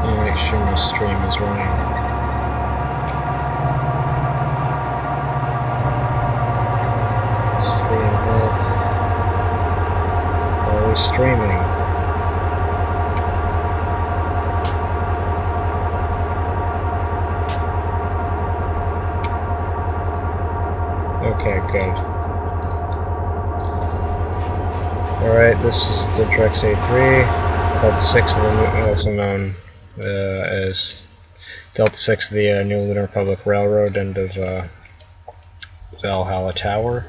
and make sure my stream is running. It's 3.5. Always streaming. Okay, good. Alright, this is the Drex A3, Delta 6 of the, also known as Delta 6 of the New Lunar Republic Railroad end of Valhalla Tower.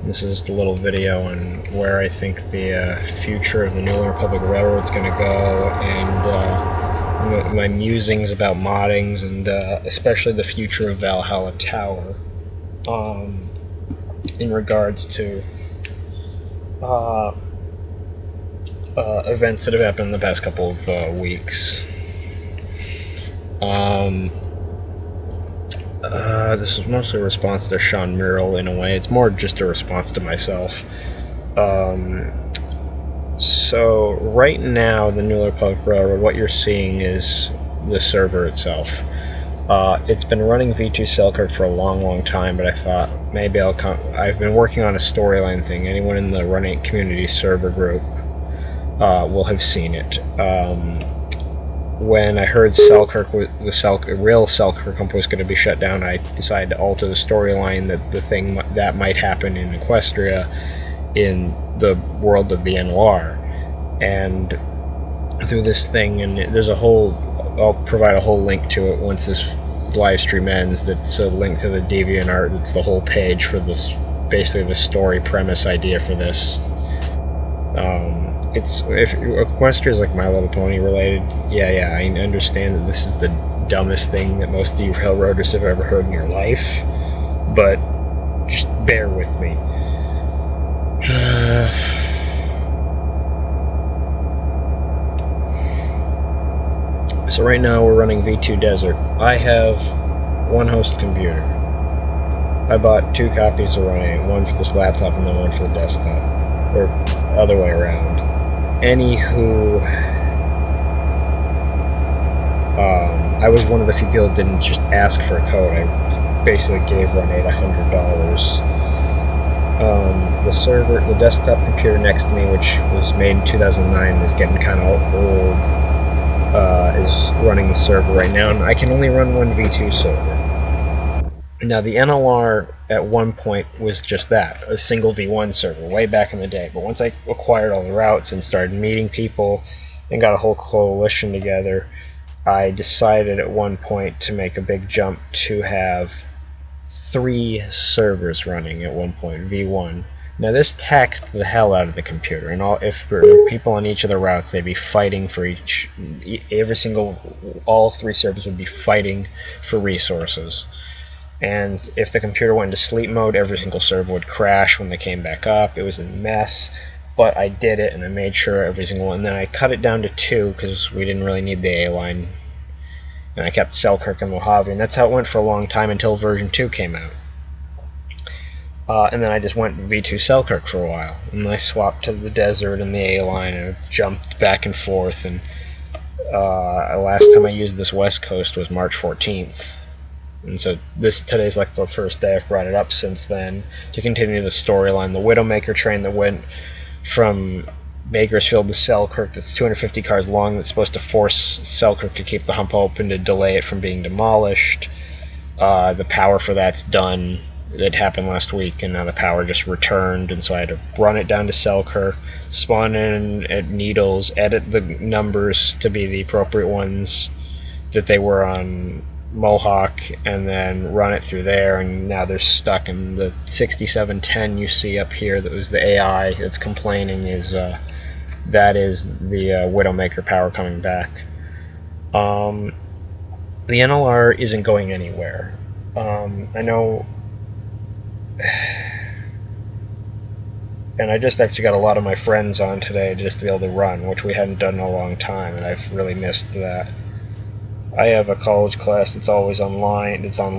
This is the little video on where I think the future of the New Lunar Republic Railroad is going to go, and my musings about moddings, and especially the future of Valhalla Tower in regards to events that have happened in the past couple of weeks. This is mostly a response to Sean Murrell in a way. It's more just a response to myself. So right now, the New Republic Railroad, what you're seeing is the server itself. It's been running V2 Selkirk for a long time, but I thought maybe I've been working on a storyline thing. Anyone in the Run8 community server group will have seen it. When I heard Selkirk, real Selkirk was going to be shut down, I decided to alter the storyline that the thing that might happen in Equestria in the world of the NLR. And through this thing, and there's a whole, I'll provide a whole link to it once this live stream ends, that's a link to the DeviantArt, that's the whole page for this, basically the story premise idea for this. If Equestria is like My Little Pony related, yeah, I understand that this is the dumbest thing that most of you railroaders have ever heard in your life, but just bear with me. So right now we're running V2 Desert. I have one host computer. I bought 2 copies of Run8, one for this laptop and then one for the desktop, or other way around. Anywho, I was one of the few people that didn't just ask for a code. I basically gave Run8 $100. The desktop computer next to me, which was made in 2009, is getting kind of old. Is running the server right now, and I can only run one V2 server. Now, the NLR at one point was just that, a single V1 server, way back in the day. But once I acquired all the routes and started meeting people and got a whole coalition together, I decided at one point to make a big jump to have 3 servers running at one point, V1. Now, this taxed the hell out of the computer, and if there were people on each of the routes, they'd be fighting for all 3 servers would be fighting for resources. And if the computer went into sleep mode, every single server would crash when they came back up. It was a mess, but I did it, and I made sure every single one. And then I cut it down to 2 because we didn't really need the A-line. And I kept Selkirk and Mojave, and that's how it went for a long time until version 2 came out. And then I just went V2 Selkirk for a while, and I swapped to the desert and the A-line, and jumped back and forth. And last time I used this West Coast was March 14th. And so today's like the first day I've brought it up since then to continue the storyline. The Widowmaker train that went from Bakersfield to Selkirk, that's 250 cars long, that's supposed to force Selkirk to keep the hump open to delay it from being demolished. The power for that's done. It happened last week, and now the power just returned, and so I had to run it down to Selkirk, spawn in at Needles, edit the numbers to be the appropriate ones that they were on Mohawk, and then run it through there, and now they're stuck in the 6710 you see up here. That was the AI that's complaining, is that is the Widowmaker power coming back. The NLR isn't going anywhere. I know, and I just actually got a lot of my friends on today just to be able to run, which we hadn't done in a long time, and I've really missed that. I have a college class that's always online. It's 1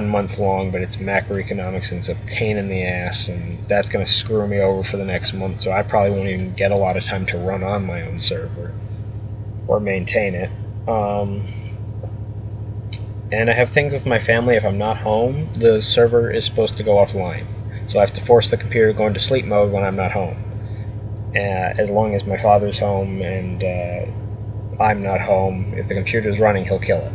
month long, but it's macroeconomics, and it's a pain in the ass, and that's going to screw me over for the next month, so I probably won't even get a lot of time to run on my own server. or maintain it. And I have things with my family. If I'm not home, the server is supposed to go offline. So I have to force the computer to go into sleep mode when I'm not home. As long as my father's home and I'm not home, if the computer's running, he'll kill it.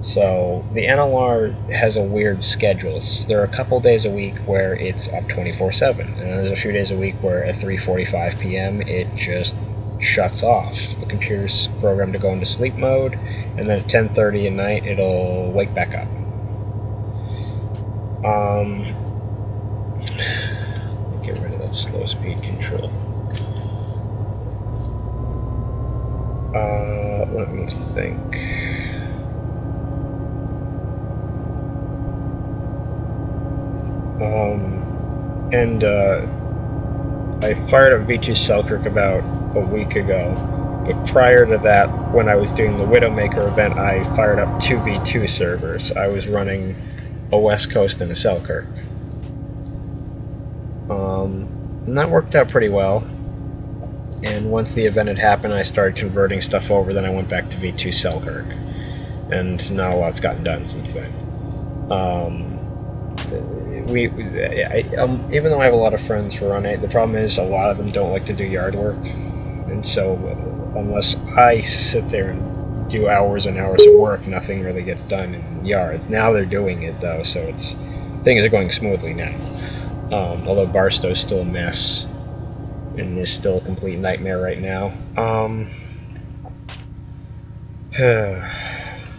So the NLR has a weird schedule. There are a couple days a week where it's up 24/7, and there's a few days a week where at 3:45 p.m. it just shuts off. The computer's programmed to go into sleep mode, and then at 10:30 at night it'll wake back up. Get rid of that slow speed control. Let me think. I fired up V2 Selkirk about a week ago, but prior to that, when I was doing the Widowmaker event, I fired up 2 V2 servers. I was running a West Coast and a Selkirk. And that worked out pretty well. And once the event had happened, I started converting stuff over, then I went back to V2 Selkirk. And not a lot's gotten done since then. Even though I have a lot of friends for Run8, the problem is a lot of them don't like to do yard work, and so unless I sit there and do hours and hours of work, nothing really gets done in yards. Now they're doing it though, so things are going smoothly now. Although Barstow's still a mess and is still a complete nightmare right now. I'm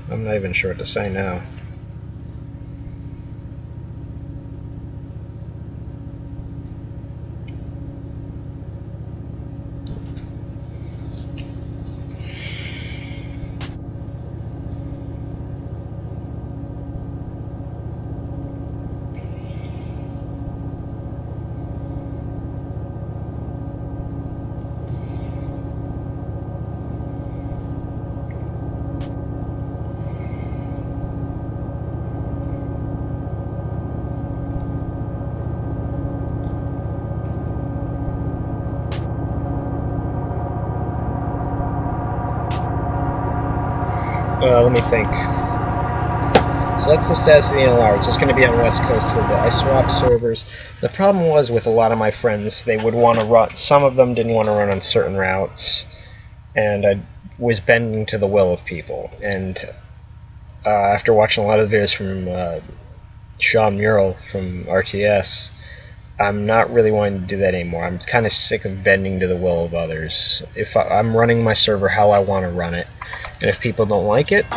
not even sure what to say now. Let me think. So that's the status of the NLR. It's just going to be on West Coast for a bit. I swapped servers. The problem was with a lot of my friends, they would want to run. Some of them didn't want to run on certain routes, and I was bending to the will of people. And after watching a lot of videos from Sean Murrell from RTS, I'm not really wanting to do that anymore. I'm kind of sick of bending to the will of others. If I'm running my server how I want to run it, and if people don't like it,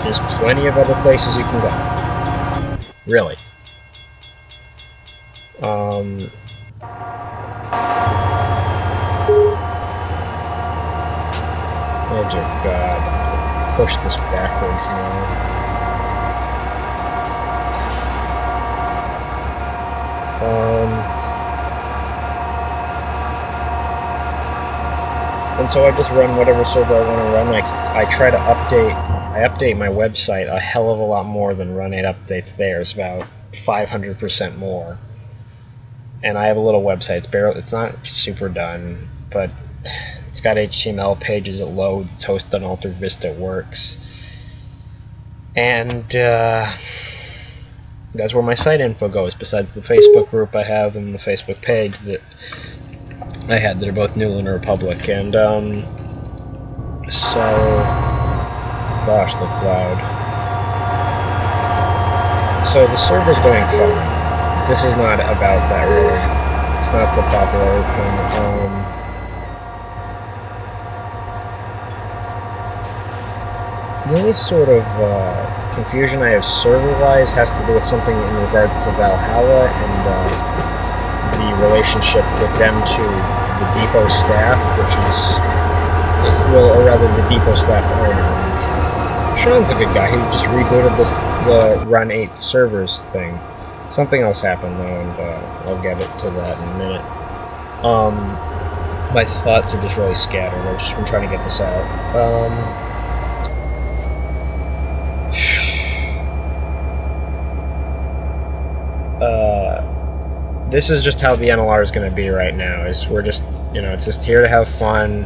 there's plenty of other places you can go. Really. Oh dear God, I have to push this backwards now. And so I just run whatever server I want to run. I try to update my website a hell of a lot more than Run8 updates theirs, about 500% more. And I have a little website. It's not super done, but it's got HTML pages, it loads, it's hosted on Alta Vista, it works. And that's where my site info goes, besides the Facebook group I have and the Facebook page that I had that are both Newland and Republic. And so, gosh, that's loud. So the server's going fine. This is not about that really. It's not the popular thing. The only sort of confusion I have server-wise has to do with something in regards to Valhalla and the relationship with them to the depot staff, which is, or rather the depot staff owner. Sean's a good guy. He just rebooted the Run8 servers thing. Something else happened though, and I'll get it to that in a minute. My thoughts are just really scattered. I've just been trying to get this out. This is just how the NLR is going to be right now. We're just, it's just here to have fun,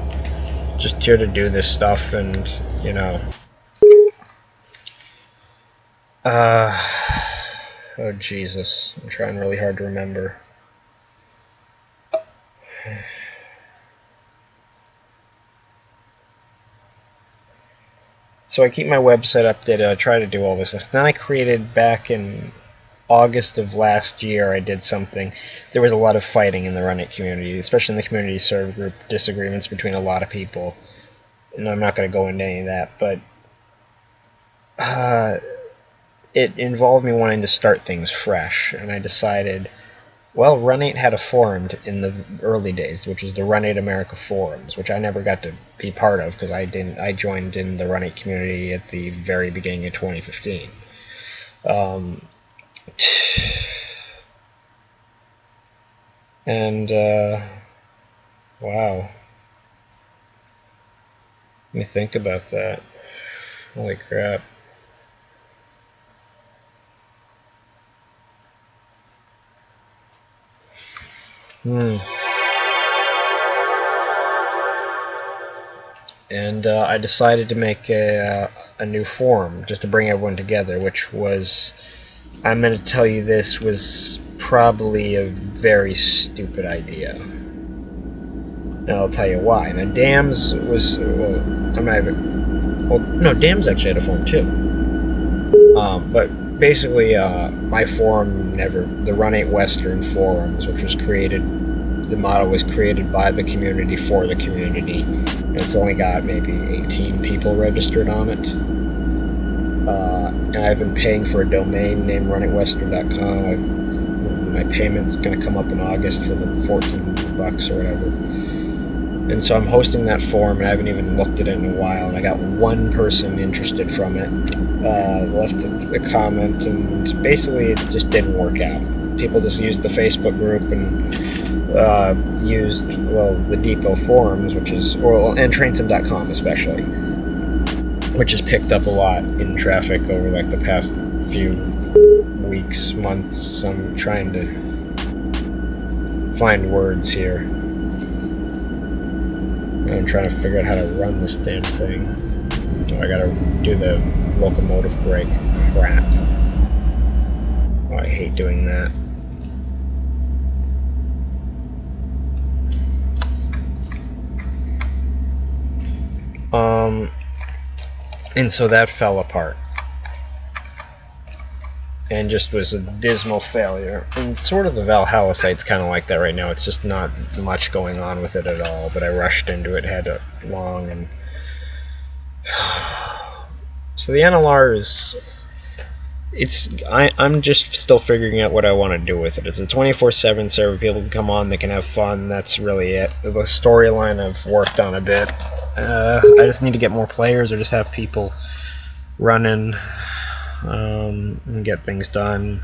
just here to do this stuff, and you know. Oh Jesus, I'm trying really hard to remember. So I keep my website updated, I try to do all this stuff. Then I created, back in August of last year, I did something. There was a lot of fighting in the Run8 community, especially in the community server group, disagreements between a lot of people. And I'm not going to go into any of that, but it involved me wanting to start things fresh. And I decided, well, Run8 had a forum in the early days, which is the Run8 America forums, which I never got to be part of because I joined in the Run8 community at the very beginning of 2015. And wow, let me think about that. Holy crap. And I decided to make a new forum just to bring everyone together, which was, I'm going to tell you, this was probably a very stupid idea. And I'll tell you why. Now, Dams was, well, I'm not even, well, no, Dams actually had a forum too. But basically, my forum the Run8 Western forums, which was created, the model was created by the community for the community, and it's only got maybe 18 people registered on it. And I've been paying for a domain named run8western.com. My payment's going to come up in August for the $14 or whatever. And so I'm hosting that forum, and I haven't even looked at it in a while, and I got one person interested from it, left a comment, and basically it just didn't work out. People just used the Facebook group and used, well, the Depot forums, which is, and trainsim.com especially, which has picked up a lot in traffic over like the past few weeks, months. I'm trying to find words here. I'm trying to figure out how to run this damn thing. I gotta do the locomotive brake crap. Oh, I hate doing that. And so that fell apart. And just was a dismal failure. And sort of the Valhalla site's kind of like that right now. It's just not much going on with it at all. But I rushed into it, had it long, and so the NLR is, I'm just still figuring out what I want to do with it. It's a 24/7 server. People can come on, they can have fun. That's really it. The storyline I've worked on a bit. I just need to get more players, or just have people running and get things done.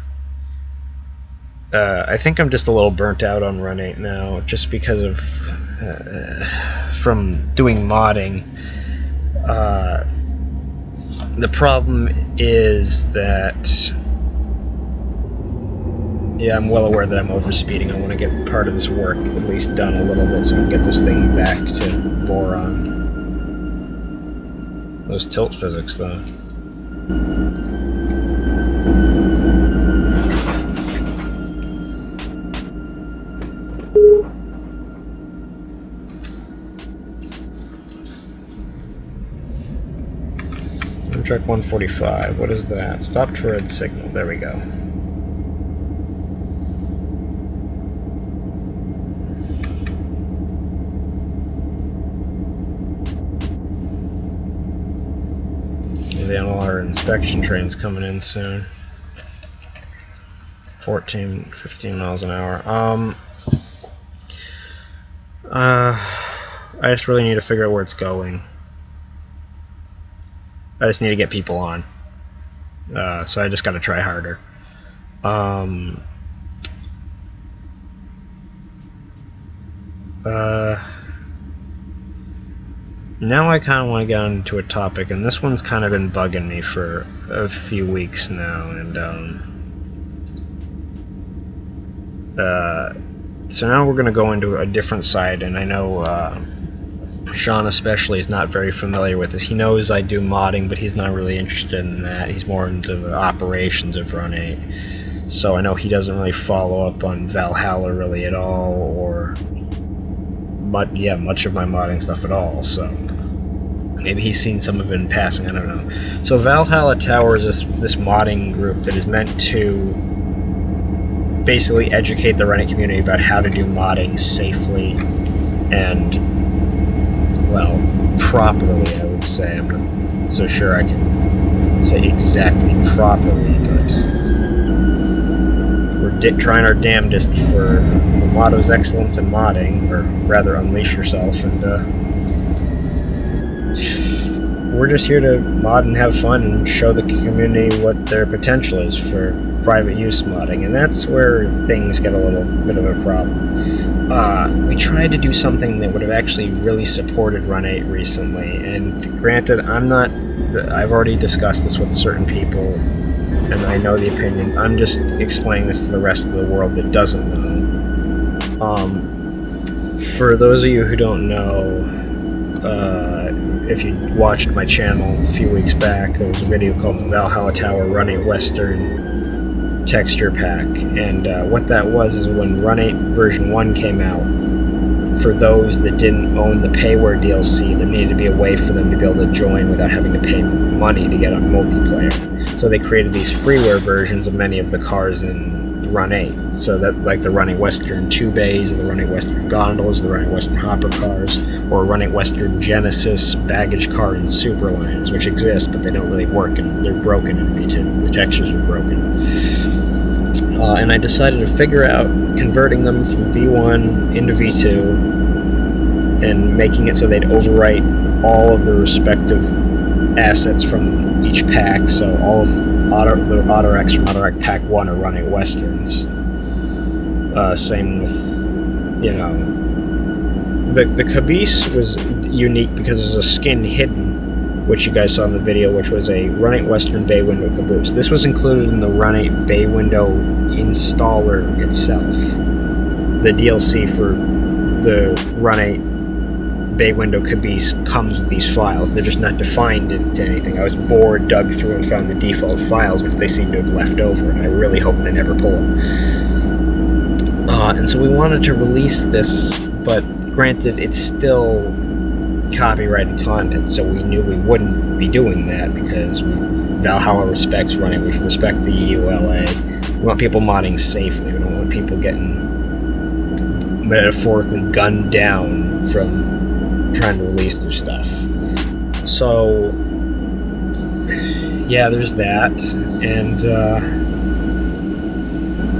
I think I'm just a little burnt out on Run8 now, just because of from doing modding. The problem is that, yeah, I'm well aware that I'm overspeeding. I want to get part of this work at least done a little bit so I can get this thing back to boron. Those tilt physics, though. Track 145, what is that? Stopped for red signal, there we go. The NLR inspection train's coming in soon. 15 miles an hour. I just really need to figure out where it's going. I just need to get people on. So I just gotta try harder. Now I kind of want to get into a topic, and this one's kind of been bugging me for a few weeks now, and so now we're going to go into a different side, and I know Sean especially is not very familiar with this. He knows I do modding, but he's not really interested in that. He's more into the operations of Run8. So I know he doesn't really follow up on Valhalla really at all, or much of my modding stuff at all. So maybe he's seen some of it in passing, I don't know. So Valhalla Tower is this modding group that is meant to basically educate the Run8 community about how to do modding safely and, well, properly, I would say. I'm not so sure I can say exactly properly, but we're trying our damnedest for the motto's excellence in modding, or rather unleash yourself, and we're just here to mod and have fun and show the community what their potential is for private use modding, and that's where things get a little bit of a problem. We tried to do something that would have actually really supported Run8 recently, and granted, I've already discussed this with certain people, and I know the opinions. I'm just explaining this to the rest of the world that doesn't know. For those of you who don't know, if you watched my channel a few weeks back, there was a video called the Valhalla Tower Run8 Western Texture Pack, and what that was is when Run8 version 1 came out, for those that didn't own the payware DLC, there needed to be a way for them to be able to join without having to pay money to get on multiplayer. So they created these freeware versions of many of the cars in Run8. So that, like the Run8 Western 2 bays, or the Run8 Western gondolas, the Run8 Western hopper cars, or Run8 Western Genesis baggage car and Superliners, which exist, but they don't really work, and they're broken in V2. The textures are broken. And I decided to figure out converting them from V1 into V2 and making it so they'd overwrite all of the respective assets from each pack, so all of the Autorex from Autorex Pack 1 are Run8 Westerns. Same with, you know, the caboose was unique because there's a skin hidden, which you guys saw in the video, which was a Run8 Western bay window caboose. This was included in the Run8 bay window installer itself. The DLC for the Run8 bay window caboose comes with these files. They're just not defined into anything. I was bored, dug through, and found the default files, which they seem to have left over, and I really hope they never pull them. And so we wanted to release this, but granted, it's still copyrighted content, so we knew we wouldn't be doing that because Valhalla respects Run8. We respect the EULA. We want people modding safely. We don't want people getting metaphorically gunned down from trying to release their stuff. So yeah, there's that, and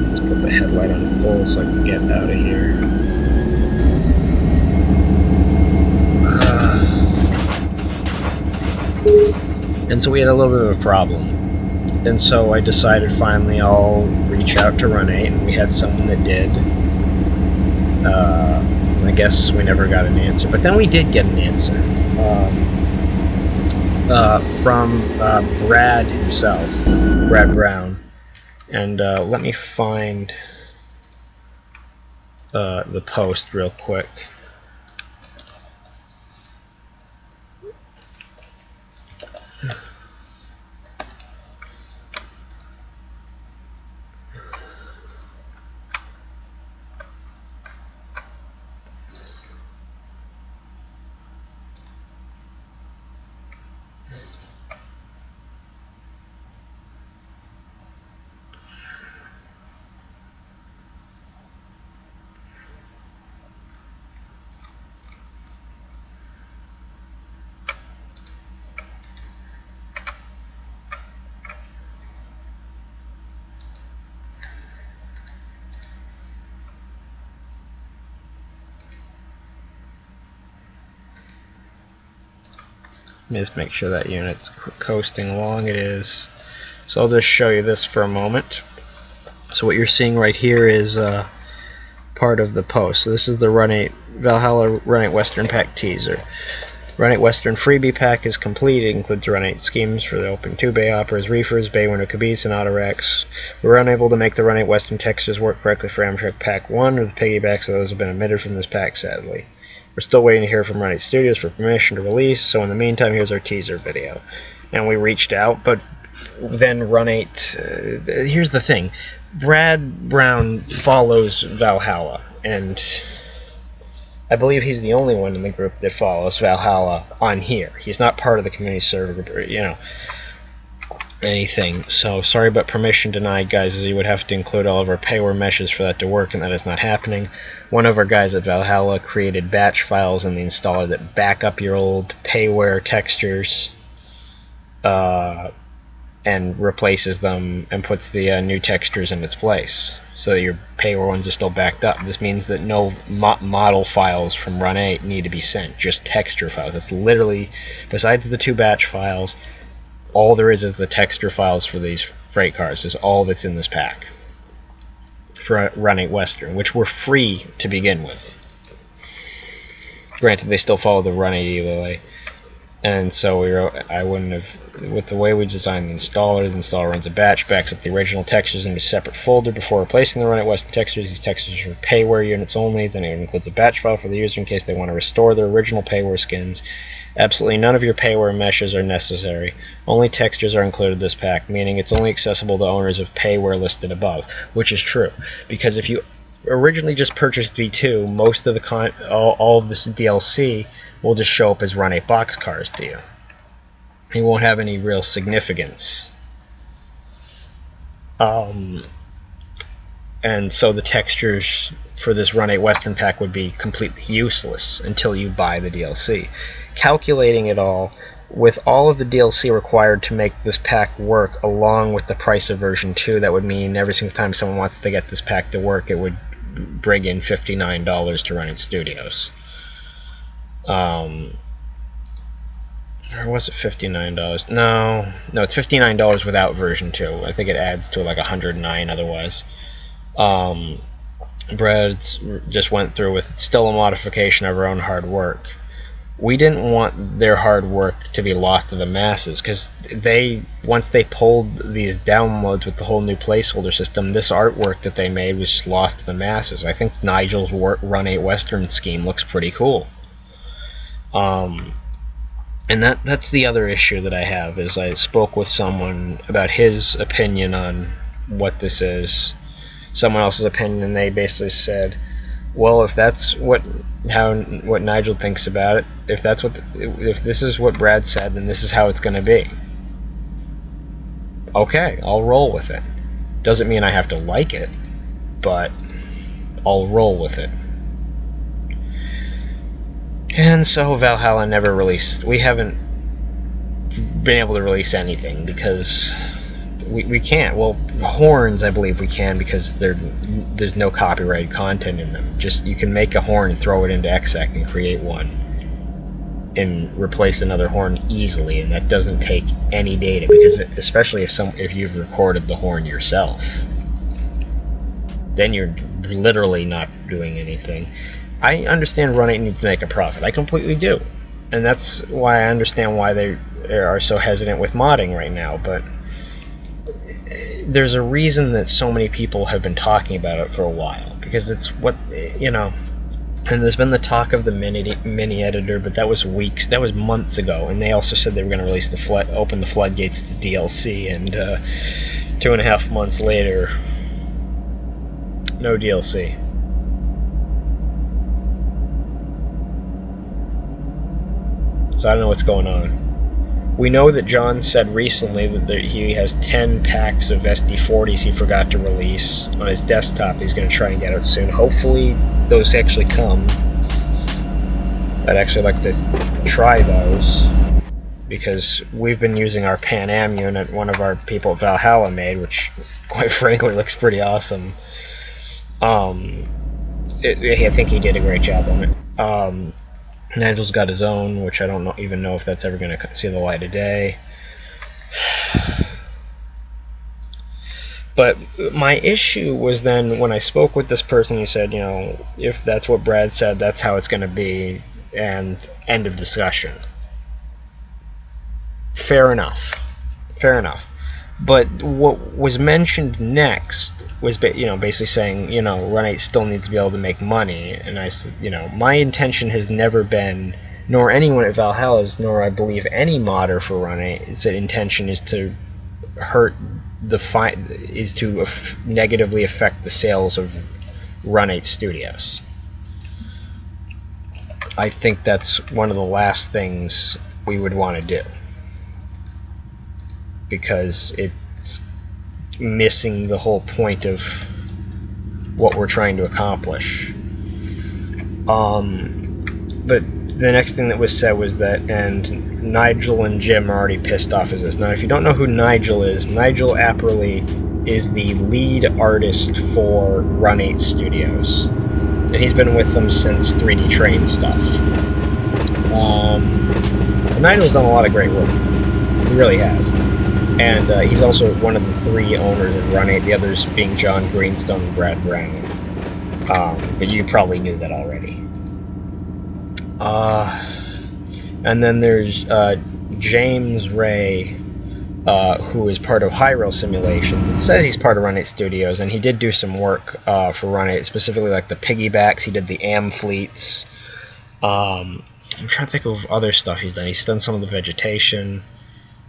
let's put the headlight on full so I can get out of here. And so we had a little bit of a problem, and so I decided finally I'll reach out to Run8, and we had someone that did. I guess we never got an answer, but then we did get an answer from Brad himself, Brad Brown, and let me find the post real quick. Let me just make sure that unit's coasting along. It is. So I'll just show you this for a moment. So what you're seeing right here is part of the post. So this is the Run8 Valhalla Run8 Western Pack teaser. Run8 Western freebie pack is complete. It includes Run8 schemes for the open 2-bay hoppers, reefers, bay window caboose, and Autorex. We were unable to make the Run8 Western textures work correctly for Amtrak Pack 1 or the piggybacks, so those have been omitted from this pack, sadly. We're still waiting to hear from Run8 Studios for permission to release, so in the meantime, here's our teaser video. And we reached out, but then Run8... here's the thing. Brad Brown follows Valhalla, and I believe he's the only one in the group that follows Valhalla on here. He's not part of the community server, you know, anything. So sorry, but permission denied, guys, as you would have to include all of our payware meshes for that to work, and that is not happening. One of our guys at Valhalla created batch files in the installer that back up your old payware textures and replaces them and puts the new textures in its place, so that your payware ones are still backed up. This means that no model files from Run8 need to be sent, just texture files. It's literally, besides the 2 batch files, all there is the texture files for these freight cars. Is all that's in this pack for Run8 Western, which were free to begin with. Granted, they still follow the Run8 ELA. And so I wouldn't have, with the way we designed the installer runs a batch, backs up the original textures into a separate folder before replacing the Run8 Western textures. These textures are payware units only. Then it includes a batch file for the user in case they want to restore their original payware skins. Absolutely none of your payware meshes are necessary. Only textures are included in this pack, meaning it's only accessible to owners of payware listed above, which is true. Because if you originally just purchased V2, most of the all of this DLC will just show up as Run8 boxcars to you. It won't have any real significance. And so the textures for this Run8 Western pack would be completely useless until you buy the DLC. Calculating it all, with all of the DLC required to make this pack work, along with the price of version 2, that would mean every single time someone wants to get this pack to work, it would bring in $59 to Run8 Studios. Or was it $59? No, it's $59 without version 2. I think it adds to like $109 otherwise. Brad just went through with it's still a modification of our own hard work. We didn't want their hard work to be lost to the masses, because once they pulled these downloads with the whole new placeholder system, this artwork that they made was lost to the masses. I think Nigel's Run8 Western scheme looks pretty cool. And that's the other issue that I have, is I spoke with someone about his opinion on what this is, someone else's opinion, and they basically said, well, if that's what Nigel thinks about it, if this is what Brad said, then this is how it's going to be. Okay, I'll roll with it. Doesn't mean I have to like it, but I'll roll with it. And so Valhalla never released. We haven't been able to release anything because we can't. Well, horns, I believe we can, because there's no copyrighted content in them. Just you can make a horn and throw it into exec and create one and replace another horn easily, and that doesn't take any data, because especially if you've recorded the horn yourself, then you're literally not doing anything. I understand Run8 needs to make a profit. I completely do. And that's why I understand why they are so hesitant with modding right now. But there's a reason that so many people have been talking about it for a while. Because it's what, you know, and there's been the talk of the mini editor, but that was months ago. And they also said they were going to release open the floodgates to DLC. And 2.5 months later, no DLC. So I don't know what's going on. We know that John said recently that he has 10 packs of SD40s he forgot to release on his desktop. He's going to try and get out soon. Hopefully those actually come. I'd actually like to try those, because we've been using our Pan Am unit one of our people at Valhalla made, which quite frankly looks pretty awesome. I think he did a great job on it. Nigel's got his own, which I don't even know if that's ever going to see the light of day. But my issue was then when I spoke with this person, he said, you know, if that's what Brad said, that's how it's going to be, and end of discussion. Fair enough. Fair enough. But what was mentioned next was, basically saying, Run8 still needs to be able to make money. And I said, my intention has never been, nor anyone at Valhalla's, nor I believe any modder for Run8, its intention is to hurt negatively affect the sales of Run8 Studios. I think that's one of the last things we would want to do, because it's missing the whole point of what we're trying to accomplish. But the next thing that was said was that, and Nigel and Jim are already pissed off as this. Now, if you don't know who Nigel is, Nigel Apperly is the lead artist for Run8 Studios, and he's been with them since 3D Train stuff. Nigel's done a lot of great work. He really has. And he's also one of the 3 owners of Run8, the others being John Greenstone and Brad Brown. But you probably knew that already. And then there's James Ray, who is part of High Rail Simulations. It says he's part of Run8 Studios, and he did do some work for Run8, specifically like the piggybacks. He did the AM fleets. I'm trying to think of other stuff he's done. He's done some of the vegetation.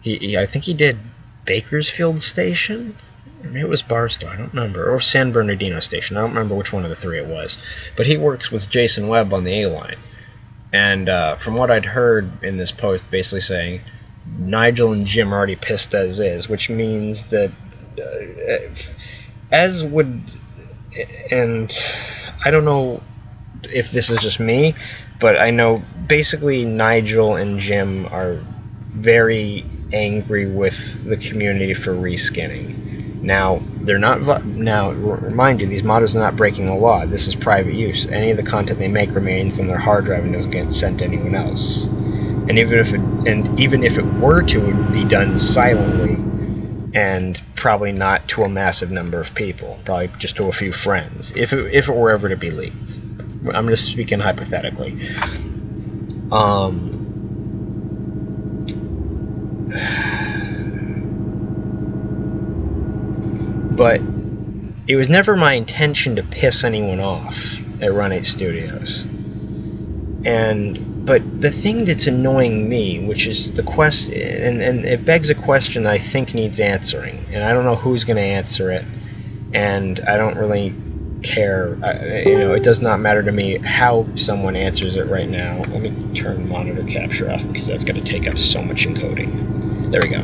I think he did Bakersfield Station? Or maybe it was Barstow, I don't remember. Or San Bernardino Station, I don't remember which one of the 3 it was. But he works with Jason Webb on the A-Line. And from what I'd heard in this post, basically saying, Nigel and Jim are already pissed as is, which means that, as would, and I don't know if this is just me, but I know basically Nigel and Jim are very angry with the community for reskinning. Now, they're not. Now, remind you, these modders are not breaking the law. This is private use. Any of the content they make remains on their hard drive and doesn't get sent to anyone else. And even if it were to, it would be done silently, and probably not to a massive number of people. Probably just to a few friends, if it were ever to be leaked. I'm just speaking hypothetically. But it was never my intention to piss anyone off at Run8 Studios. But the thing that's annoying me, which is the question, and it begs a question that I think needs answering, and I don't know who's going to answer it, and I don't really care. It does not matter to me how someone answers it right now. Let me turn monitor capture off, because that's going to take up so much encoding. There we go.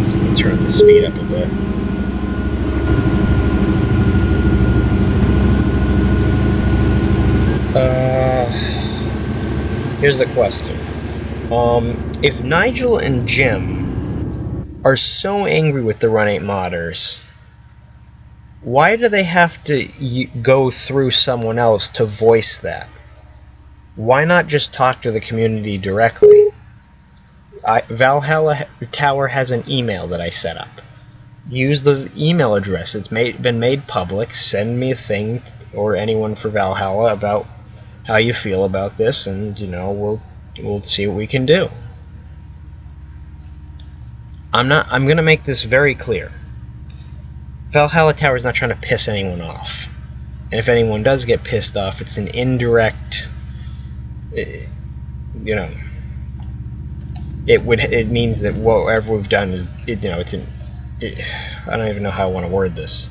Let me turn the speed up a bit. Here's the question. If Nigel and Jim are so angry with the Run8 modders, why do they have to go through someone else to voice that? Why not just talk to the community directly? Valhalla Tower has an email that I set up. Use the email address. It's been made public. Send me a thing, or anyone for Valhalla, about how you feel about this, and we'll see what we can do. I'm gonna make this very clear. Valhalla Tower is not trying to piss anyone off, and if anyone does get pissed off, it's an indirect. It means that whatever we've done is, I don't even know how I want to word this.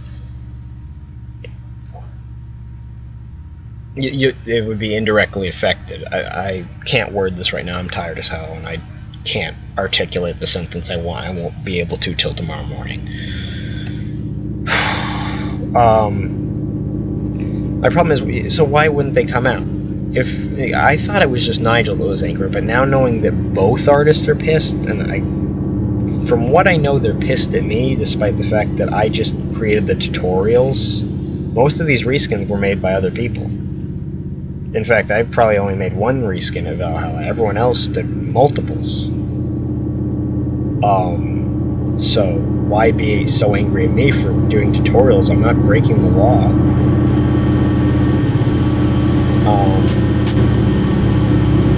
It would be indirectly affected. I can't word this right now. I'm tired as hell, and I can't articulate the sentence I want. I won't be able to till tomorrow morning. My problem is, so why wouldn't they come out? If I thought it was just Nigel that was angry, but now knowing that both artists are pissed, and from what I know, they're pissed at me, despite the fact that I just created the tutorials. Most of these reskins were made by other people. In fact, I probably only made one reskin of Valhalla. Everyone else did multiples. So why be so angry at me for doing tutorials? I'm not breaking the law.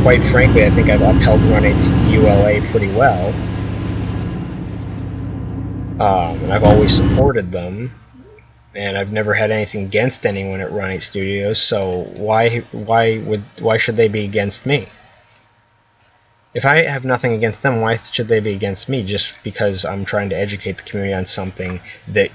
quite frankly, I think I've upheld Run8's ULA pretty well. And I've always supported them, and I've never had anything against anyone at Run8 Studios, so why should they be against me? If I have nothing against them, why should they be against me just because I'm trying to educate the community on something that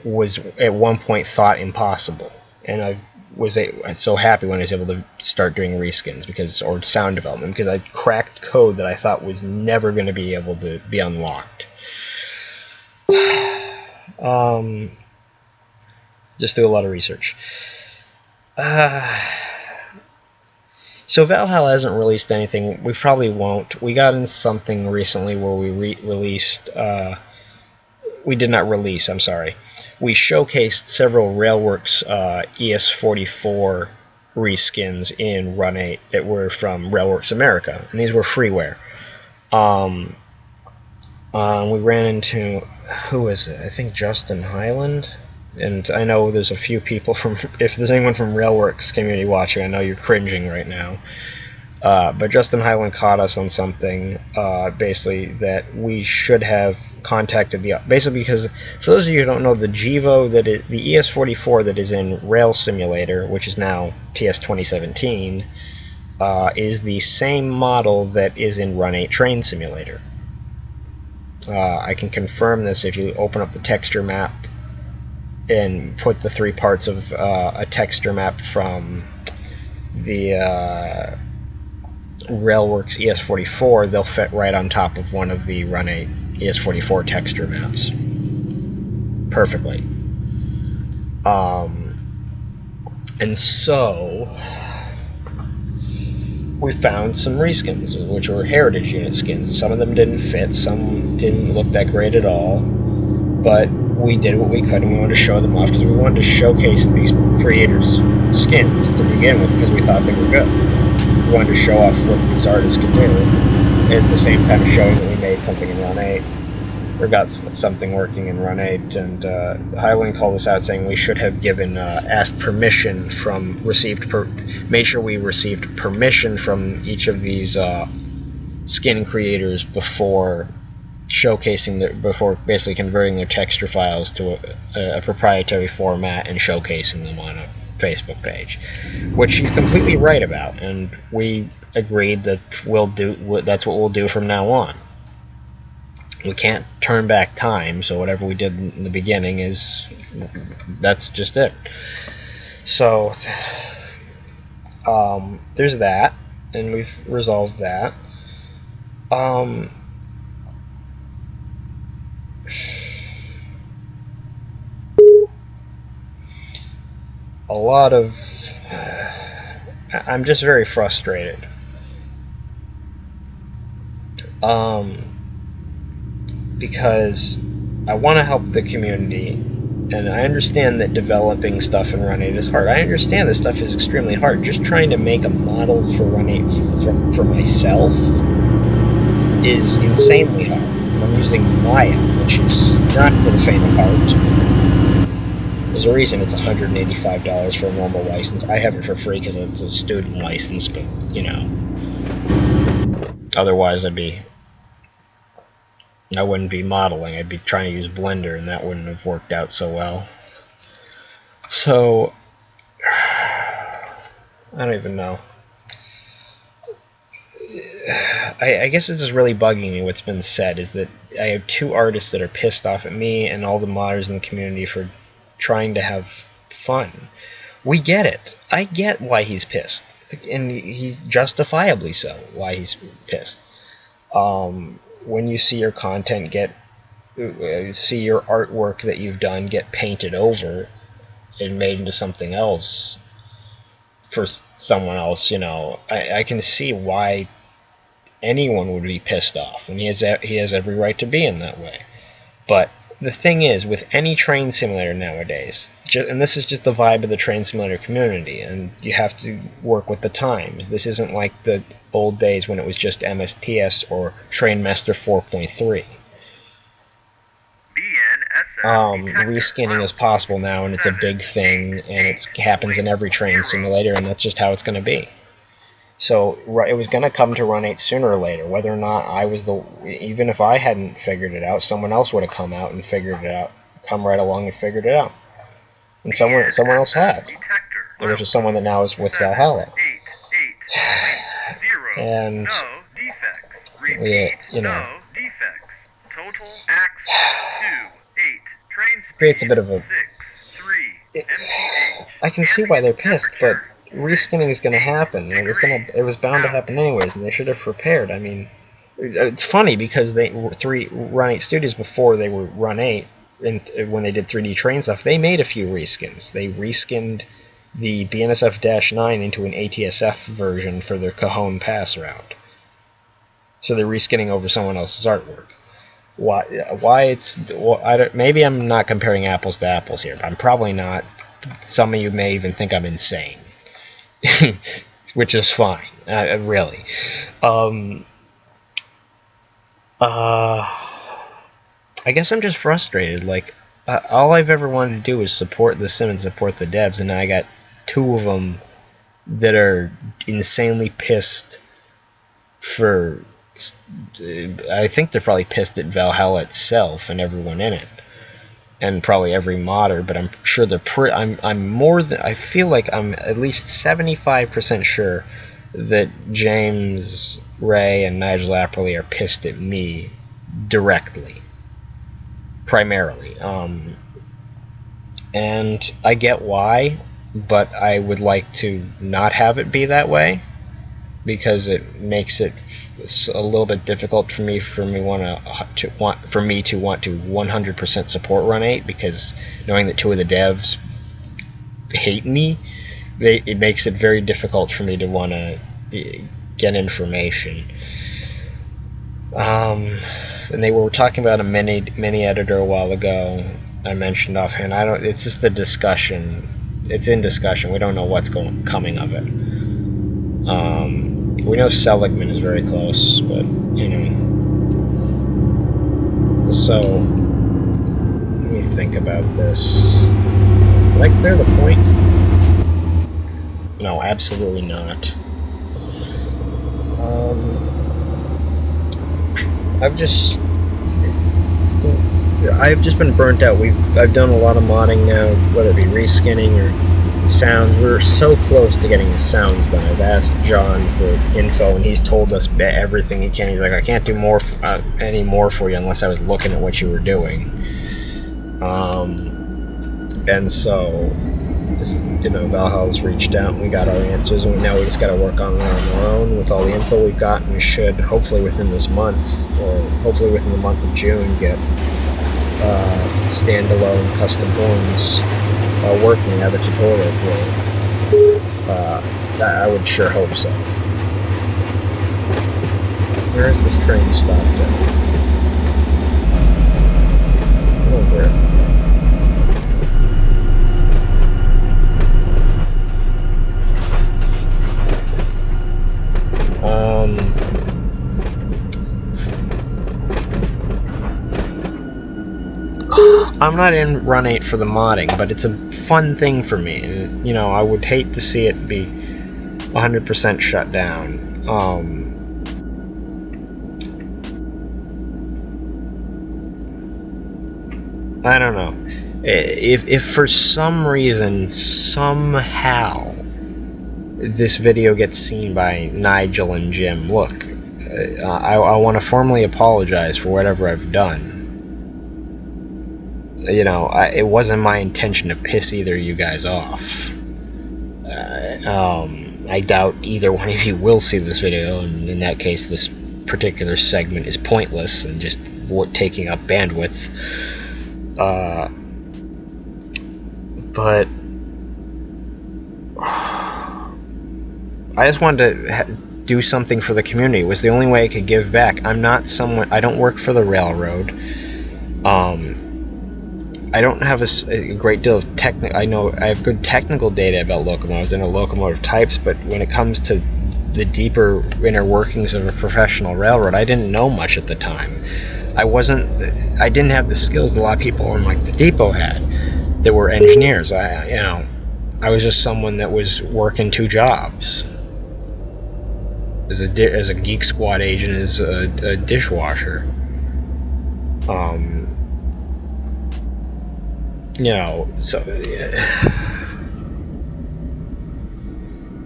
was at one point thought impossible? And I was so happy when I was able to start doing reskins or sound development, because I cracked code that I thought was never going to be able to be unlocked. Just do a lot of research. So Valhalla hasn't released anything. We probably won't. We got in something recently where we released... we did not release, I'm sorry. We showcased several Railworks ES44 reskins in Run8 that were from Railworks America, and these were freeware. We ran into... who is it? I think Justin Highland. And I know there's a few people from... if there's anyone from Railworks community watching, I know you're cringing right now. But Justin Highland caught us on something, basically, that we should have contacted the... basically because, for those of you who don't know, the GEVO, the ES44 that is in Rail Simulator, which is now TS 2017, is the same model that is in Run8 Train Simulator. I can confirm this if you open up the texture map and put the 3 parts of a texture map from the Railworks ES44, they'll fit right on top of one of the Run8 ES44 texture maps perfectly. And so we found some reskins, which were heritage unit skins. Some of them didn't fit, some didn't look that great at all, but we did what we could, and we wanted to show them off because we wanted to showcase these creators' skins to begin with, because we thought they were good. We wanted to show off what these artists could do, at the same time showing that we made something in Run8, or got something working in Run8. And Highland called us out saying we should have asked permission from, made sure we received permission from each of these skin creators before showcasing before basically converting their texture files to a proprietary format and showcasing them on a Facebook page, which he's completely right about, and we agreed that that's what we'll do from now on. We can't turn back time, so whatever we did in the beginning that's just it. So there's that, and we've resolved that. I'm just very frustrated. Because I want to help the community, and I understand that developing stuff in Run8 is hard. I understand this stuff is extremely hard. Just trying to make a model for Run8 for myself is insanely hard. I'm using Maya, which is not for the faint of heart. There's a reason it's $185 for a normal license. I have it for free because it's a student license, but, you know, otherwise I wouldn't be modeling. I'd be trying to use Blender, and that wouldn't have worked out so well. So, I don't even know. I guess this is really bugging me. What's been said is that I have 2 artists that are pissed off at me and all the modders in the community for trying to have fun. We get it. I get why he's pissed, and he justifiably so why he's pissed. When you see your content see your artwork that you've done get painted over and made into something else for someone else, you know, I can see why anyone would be pissed off, and he has every right to be in that way. But the thing is, with any train simulator nowadays, and this is just the vibe of the train simulator community, and you have to work with the times. This isn't like the old days when it was just MSTS or Trainmaster 4.3. Reskinning is possible now, and it's a big thing, and it happens in every train simulator, and that's just how it's going to be. So it was going to come to Run8 sooner or later. Whether or not I was even if I hadn't figured it out, someone else would have come out and figured it out, come right along and figured it out. And someone else had, which is someone that now is with Valhalla. And creates a bit of a. I can see why they're pissed, but reskinning is going to happen. It was bound to happen anyways, and they should have prepared. I mean, it's funny because they were Run8 studios before they were Run8, and when they did 3D train stuff, they made a few reskins. They reskinned the BNSF-9 into an ATSF version for their Cajon pass route. So they're reskinning over someone else's artwork. Why it's maybe I'm not comparing apples to apples here, but I'm probably not. Some of you may even think I'm insane, which is fine, really. I guess I'm just frustrated. Like, all I've ever wanted to do is support the sim and support the devs, and now I got two of them that are insanely pissed for. I think they're probably pissed at Valhalla itself and everyone in it, and probably every modder. But I'm sure they're. I'm more than. I feel like I'm at least 75% sure that James, Ray, and Nigel Apperly are pissed at me directly, primarily. And I get why, but I would like to not have it be that way, because it makes it a little bit difficult for me to want to 100% support Run8, because knowing that two of the devs hate me, it makes it very difficult for me to want to get information. And they were talking about a mini editor a while ago. I mentioned offhand. It's just a discussion. It's in discussion. We don't know what's coming of it. We know Seligman is very close, but you know. So let me think about this. Did I clear the point? No, absolutely not. I've just been burnt out. I've done a lot of modding now, whether it be reskinning or sounds. We're so close to getting the sounds done. I've asked John for info, and he's told us everything he can. He's like, I can't do any more for you unless I was looking at what you were doing. And so, you know, Valhalla's reached out, and we got our answers, and now we just got to work on it on our own with all the info we've got, and we should, hopefully within this month, or hopefully within the month of June, get standalone custom horns working. Have a tutorial for it. I would sure hope so. Where is this train stopped at? Over it. I'm not in Run8 for the modding, but it's a fun thing for me. And, you know, I would hate to see it be 100% shut down. I don't know. If for some reason, somehow, this video gets seen by Nigel and Jim, look, I want to formally apologize for whatever I've done. You know, it wasn't my intention to piss either of you guys off. I doubt either one of you will see this video, and in that case, this particular segment is pointless and just taking up bandwidth. But I just wanted to do something for the community. It was the only way I could give back. I'm not someone. I don't work for the railroad. I don't have a great deal of I know I have good technical data about locomotives and locomotive types, but when it comes to the deeper inner workings of a professional railroad, I didn't know much at the time. I didn't have the skills a lot of people on like the depot had that were engineers. I was just someone that was working two jobs. as a Geek Squad agent is a dishwasher. You know, so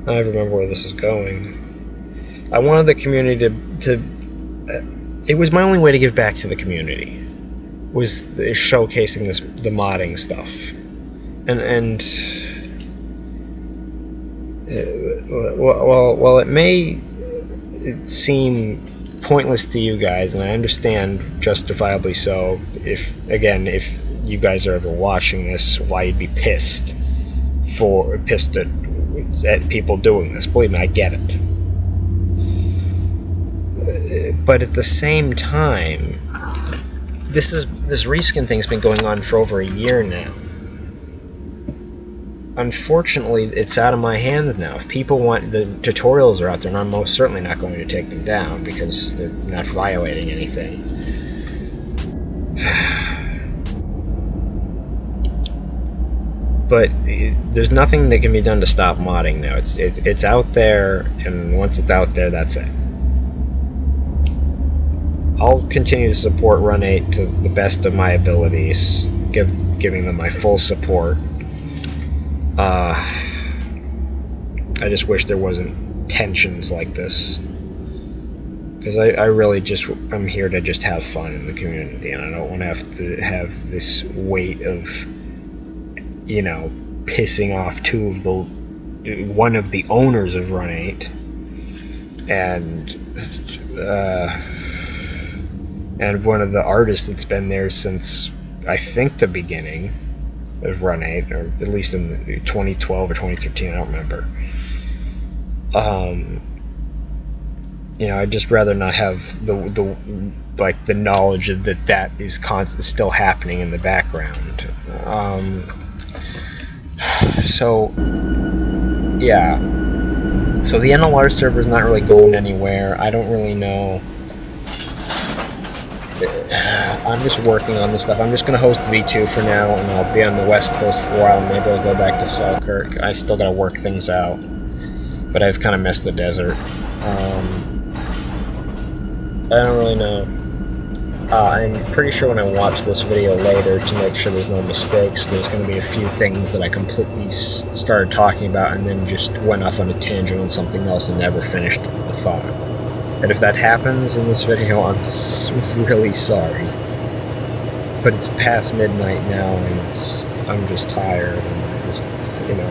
I remember where this is going. I wanted the community to it was my only way to give back to the community, was showcasing the modding stuff, and while it may seem pointless to you guys, and I understand justifiably so, if you guys are ever watching this, why you'd be pissed at people doing this. Believe me, I get it. But at the same time, this reskin thing's been going on for over a year now. Unfortunately, it's out of my hands now. If people want, the tutorials are out there, and I'm most certainly not going to take them down because they're not violating anything. But there's nothing that can be done to stop modding now. It's out there, and once it's out there, that's it. I'll continue to support Run8 to the best of my abilities, giving them my full support. I just wish there wasn't tensions like this, because I really I'm here to just have fun in the community, and I don't want to have this weight of, you know, pissing off one of the owners of Run8 and one of the artists that's been there since, I think, the beginning of Run8, or at least in the 2012 or 2013, I don't remember. You know, I'd just rather not have the knowledge that is still happening in the background. So yeah, so the NLR server is not really going anywhere. I don't really know. I'm just working on this stuff. I'm just going to host V2 for now, and I'll be on the West Coast for a while, and maybe I'll go back to Selkirk. I still got to work things out, but I've kind of missed the desert. I don't really know. I'm pretty sure when I watch this video later, to make sure there's no mistakes, there's going to be a few things that I completely started talking about and then just went off on a tangent on something else and never finished the thought. And if that happens in this video, I'm really sorry. But it's past midnight now, and I'm just tired, and just, you know.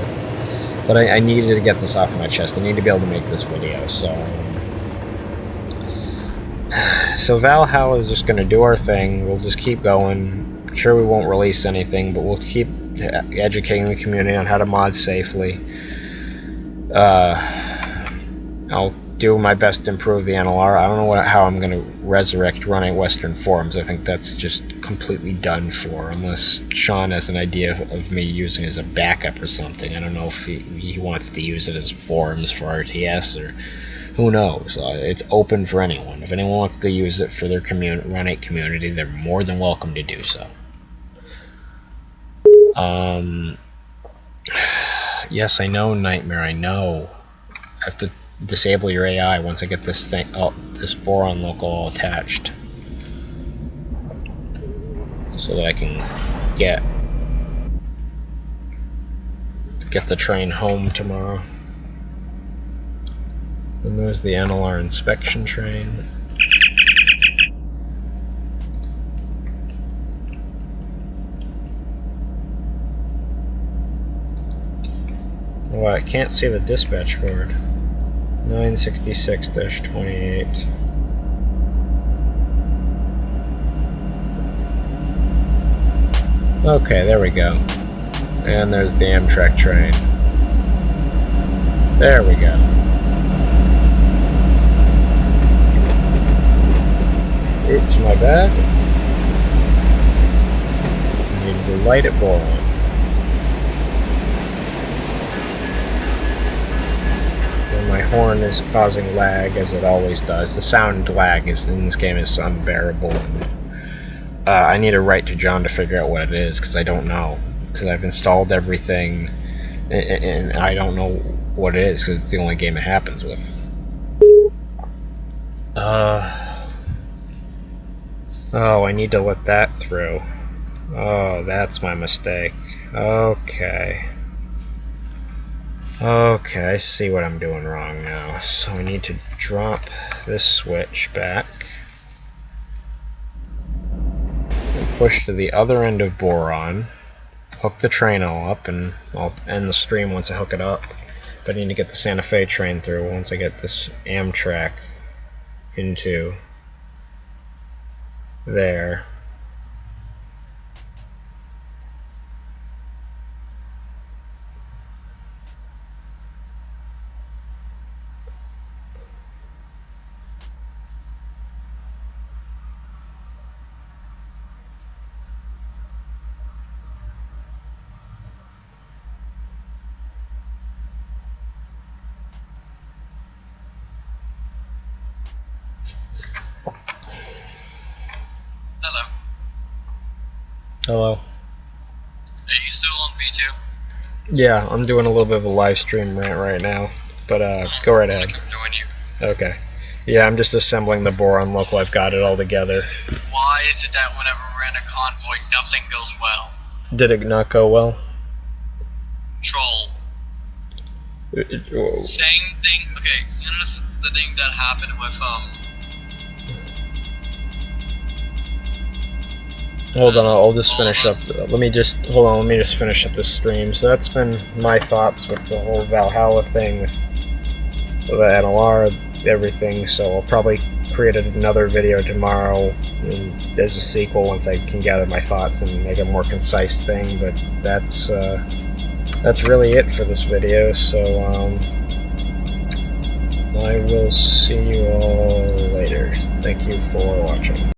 But I needed to get this off my chest. I need to be able to make this video, so Valhalla is just going to do our thing. We'll just keep going. I'm sure we won't release anything, but we'll keep educating the community on how to mod safely. I'll do my best to improve the NLR. I don't know how I'm going to resurrect Run8 Western Forums. I think that's just completely done for, unless Sean has an idea of me using it as a backup or something. I don't know if he wants to use it as forums for RTS, or who knows. It's open for anyone. If anyone wants to use it for their Run8 community, they're more than welcome to do so. Yes, I know, Nightmare, I know. I have to disable your AI once I get this thing, this boron local all attached, so that I can get the train home tomorrow. And there's the NLR inspection train. Oh, I can't see the dispatch board. 966-28. Okay, there we go. And there's the Amtrak train. There we go. Oops, my bad. Needed to light it boron. My horn is causing lag, as it always does. The sound lag in this game is unbearable. I need to write to John to figure out what it is, because I don't know. Because I've installed everything, and I don't know what it is, because it's the only game it happens with. Oh, I need to let that through. Oh, that's my mistake. Okay. Okay, I see what I'm doing wrong now. So I need to drop this switch back and push to the other end of boron, hook the train all up, and I'll end the stream once I hook it up. But I need to get the Santa Fe train through once I get this Amtrak into there. Hello. Hello. Are you still on V2? Yeah, I'm doing a little bit of a live stream rant right now, but go right ahead. Join you. Okay. Yeah, I'm just assembling the boron local. I've got it all together. Why is it that whenever we're in a convoy, nothing goes well? Did it not go well? Troll. Same thing. Okay, notice the thing that happened with Hold on, I'll just finish up. Let me just finish up this stream. So that's been my thoughts with the whole Valhalla thing, with the NLR, everything. So I'll probably create another video tomorrow as a sequel once I can gather my thoughts and make a more concise thing. But that's really it for this video. So I will see you all later. Thank you for watching.